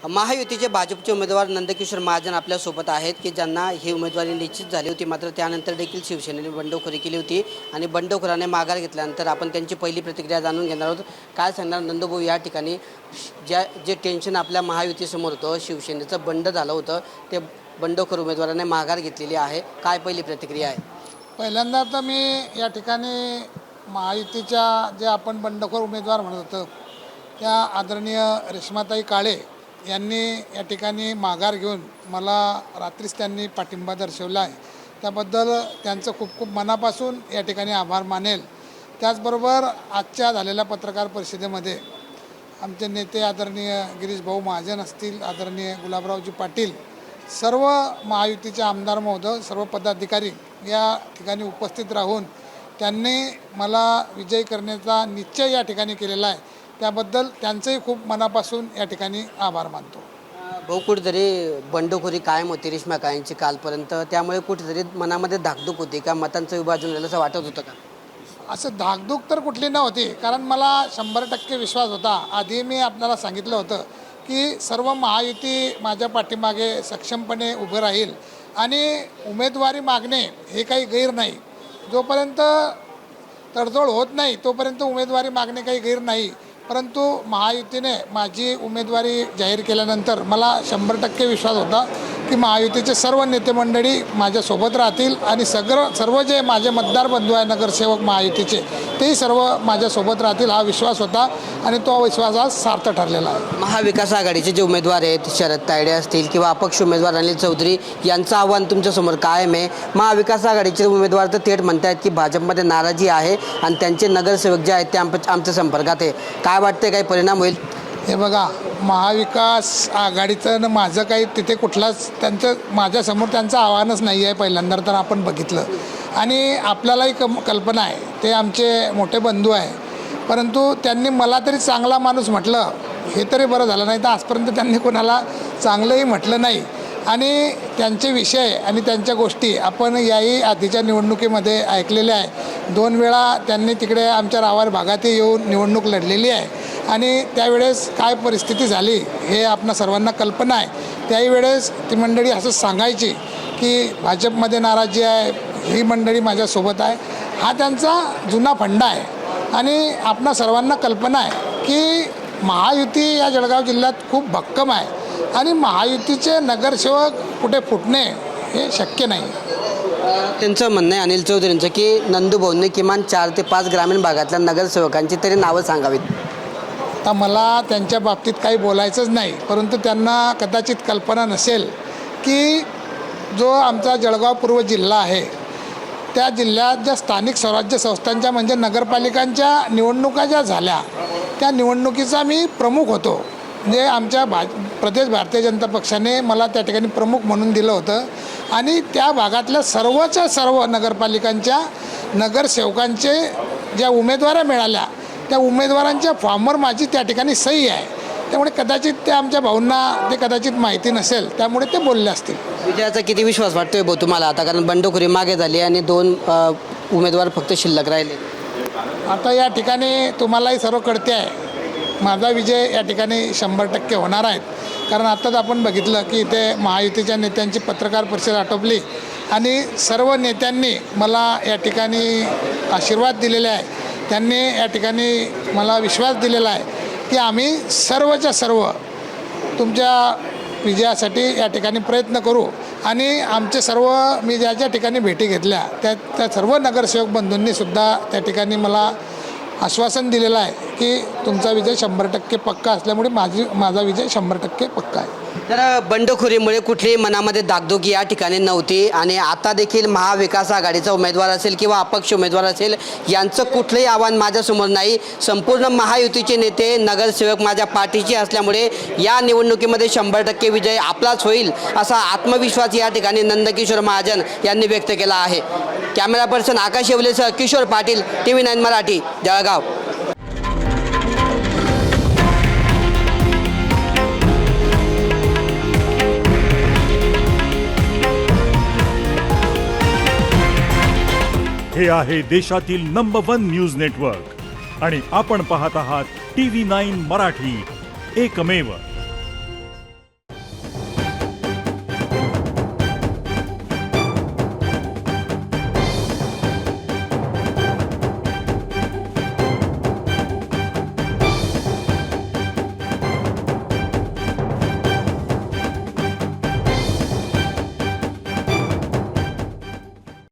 महायुतीचे भाजपचे उमेदवार नंदकिशोर महाजन आपल्यासोबत आहेत की ज्यांना ही उमेदवारी निश्चित झाली होती, मात्र त्यानंतर देखील शिवसेनेने बंडखोरी केली होती आणि बंडखोराने माघार घेतल्यानंतर आपण त्यांची पहिली प्रतिक्रिया जाणून घेणार आहोत। काय सांगणार नंदभाऊ, या ठिकाणी जे टेन्शन आपल्या महायुतीसमोर होतं, शिवसेनेचं बंड झालं होतं, ते बंडखोर उमेदवाराने माघार घेतलेली आहे, काय पहिली प्रतिक्रिया आहे? पहिल्यांदा तर मी या ठिकाणी महायुतीच्या जे आपण बंडखोर उमेदवार म्हणत होतो त्या आदरणीय रेश्माताई काळे यांनी या ठिकाणी माघार घेऊन मला रात्रीच त्यांनी पाठिंबा दर्शवला आहे, त्याबद्दल त्यांचं खूप खूप मनापासून या ठिकाणी आभार मानेल। त्याचबरोबर आजच्या झालेल्या पत्रकार परिषदेमध्ये आमचे नेते आदरणीय गिरीश भाऊ महाजन असतील, आदरणीय गुलाबरावजी पाटील, सर्व महायुतीचे आमदार महोदय, सर्व पदाधिकारी या ठिकाणी उपस्थित राहून त्यांनी मला विजयी करण्याचा निश्चय या ठिकाणी केलेला आहे, त्याबद्दल त्यांचंही खूप मनापासून या ठिकाणी आभार मानतो। भाऊ, कुठेतरी बंडखोरी कायम होती रेश्मा काळेंची कालपर्यंत, त्यामुळे कुठेतरी मनामध्ये धाकधूक होती का, मतांचं विभाजन झालं असं वाटत होतं का? असं धाकधूक तर कुठली नव्हती, कारण मला 100% विश्वास होता। आधी मी आपल्याला सांगितलं होतं की सर्व महायुती माझ्या पाठीमागे सक्षमपणे उभं राहील आणि उमेदवारी मागणे हे काही गैर नाही, जोपर्यंत तडजोड होत नाही तोपर्यंत उमेदवारी मागणे काही गैर नाही। परंतु महायुतीने माझी उमेदवारी जाहीर केल्यानंतर मला 100% विश्वास होता की महायुतीचे सर्व नेते मंडळी माझ्यासोबत राहतील आणि सर्व जे माझे मतदार बंधू आहे नगरसेवक महायुतीचे, तेही सर्व माझ्यासोबत राहतील, हा विश्वास होता आणि तो विश्वास आज सार्थ ठरलेला आहे। महाविकास आघाडीचे जे उमेदवार आहेत, शरद तायडे असतील किंवा अपक्ष उमेदवार अनिल चौधरी, यांचं आव्हान तुमच्यासमोर कायम आहे। महाविकास आघाडीचे उमेदवार तर थेट म्हणतात की भाजपमध्ये नाराजी आहे आणि त्यांचे नगरसेवक जे आहेत ते आमच्या संपर्कात आहे, काय वाटते, काही परिणाम होईल? हे बघा, महाविकास आघाडीचं माझं काही तिथे कुठलाच माझ्यासमोर त्यांचं आव्हानच नाही आहे, पहिल्यांदा तर आपण बघितलं आणि आपल्यालाही कल्पना आहे, ते आमचे मोठे बंधू आहे, परंतु त्यांनी मला तरी चांगला माणूस म्हटलं हे तरी बरं झालं, नाही तर आजपर्यंत त्यांनी कोणाला चांगलंही म्हटलं नाही। आणि त्यांचे विषय आणि त्यांच्या गोष्टी आपण याही आधीच्या निवडणुकीमध्ये ऐकलेल्या आहे। 2 वेळा त्यांनी तिकडे आमच्या रावार भागातही येऊन निवडणूक लढलेली आहे आणि त्यावेळेस काय परिस्थिती झाली हे आपणा सर्वांना कल्पना आहे। त्याही वेळेस ती मंडळी असं सांगायची की भाजपमध्ये नाराजी आहे, ही मंडळी माझ्यासोबत आहे, हा त्यांचा जुना फंडा आहे आणि आपणा सर्वांना कल्पना आहे की महायुती या जळगाव जिल्ह्यात खूप भक्कम आहे आणि महायुतीचे नगरसेवक कुठे फुटणे हे शक्य नाही। त्यांचं म्हणणं आहे अनिल चौधरींचं की नंदूभाऊंनी किमान 4 ते 5 ग्रामीण भागातल्या नगरसेवकांची तरी नावं सांगावीत। आता मला त्यांच्या बाबतीत काही बोलायचंच नाही, परंतु त्यांना कदाचित कल्पना नसेल की जो आमचा जळगाव पूर्व जिल्हा आहे त्या जिल्ह्यात ज्या स्थानिक स्वराज्य संस्थांच्या म्हणजे नगरपालिकांच्या निवडणुका ज्या झाल्या त्या निवडणुकीचा मी प्रमुख होतो, म्हणजे आमच्या प्रदेश भारतीय जनता पक्षाने मला त्या ठिकाणी प्रमुख म्हणून दिलं होतं आणि त्या भागातल्या सर्वच्या सर्व नगरपालिकांच्या नगरसेवकांचे ज्या उमेदवाऱ्या मिळाल्या त्या उमेदवारांच्या फॉर्मवर माझी त्या ठिकाणी सही आहे, त्यामुळे कदाचित ते आमच्या भाऊंना ते कदाचित माहिती नसेल, त्यामुळे ते बोलले असतील। विजयाचा किती विश्वास वाटतोय भाऊ तुम्हाला आता, कारण बंडखोरी मागे झाली आणि 2 उमेदवार फक्त शिल्लक राहिले? आता या ठिकाणी तुम्हालाही सर्व कळते आहे, माझा विजय या ठिकाणी 100% होणार आहेत, कारण आत्ताच आपण बघितलं की इथे महायुतीच्या नेत्यांची पत्रकार परिषद आटोपली आणि सर्व नेत्यांनी मला या ठिकाणी आशीर्वाद दिलेले आहे, त्यांनी या ठिकाणी मला विश्वास दिलेला आहे की आम्ही सर्वच्या सर्व तुमच्या विजयासाठी या ठिकाणी प्रयत्न करू आणि आमचे सर्व मी ज्या ज्या ठिकाणी भेटी घेतल्या त्या सर्व नगरसेवक बंधूंनीसुद्धा त्या ठिकाणी मला आश्वासन दिलेलं आहे की तुमचा विजय 100% पक्का असल्यामुळे माझा विजय 100% पक्का आहे। तर बंडखोरीमुळे कुठलीही मनामध्ये दागदुखी या ठिकाणी नव्हती आणि आता देखील महाविकास आघाडीचा उमेदवार असेल किंवा अपक्ष उमेदवार असेल यांचं कुठलंही आव्हान माझ्यासमोर नाही। संपूर्ण महायुतीचे नेते नगरसेवक माझ्या पाठीशी असल्यामुळे या निवडणुकीमध्ये 100% विजय आपलाच होईल असा आत्मविश्वास या ठिकाणी नंदकिशोर महाजन यांनी व्यक्त केला आहे। कॅमेरा पर्सन आकाश येवलेसह किशोर पाटील, TV9 मराठी, जळगाव। हे आहे देशातील नंबर 1 न्यूज नेटवर्क आणि आपण पाहत आहात TV9 मराठी, एकमेव।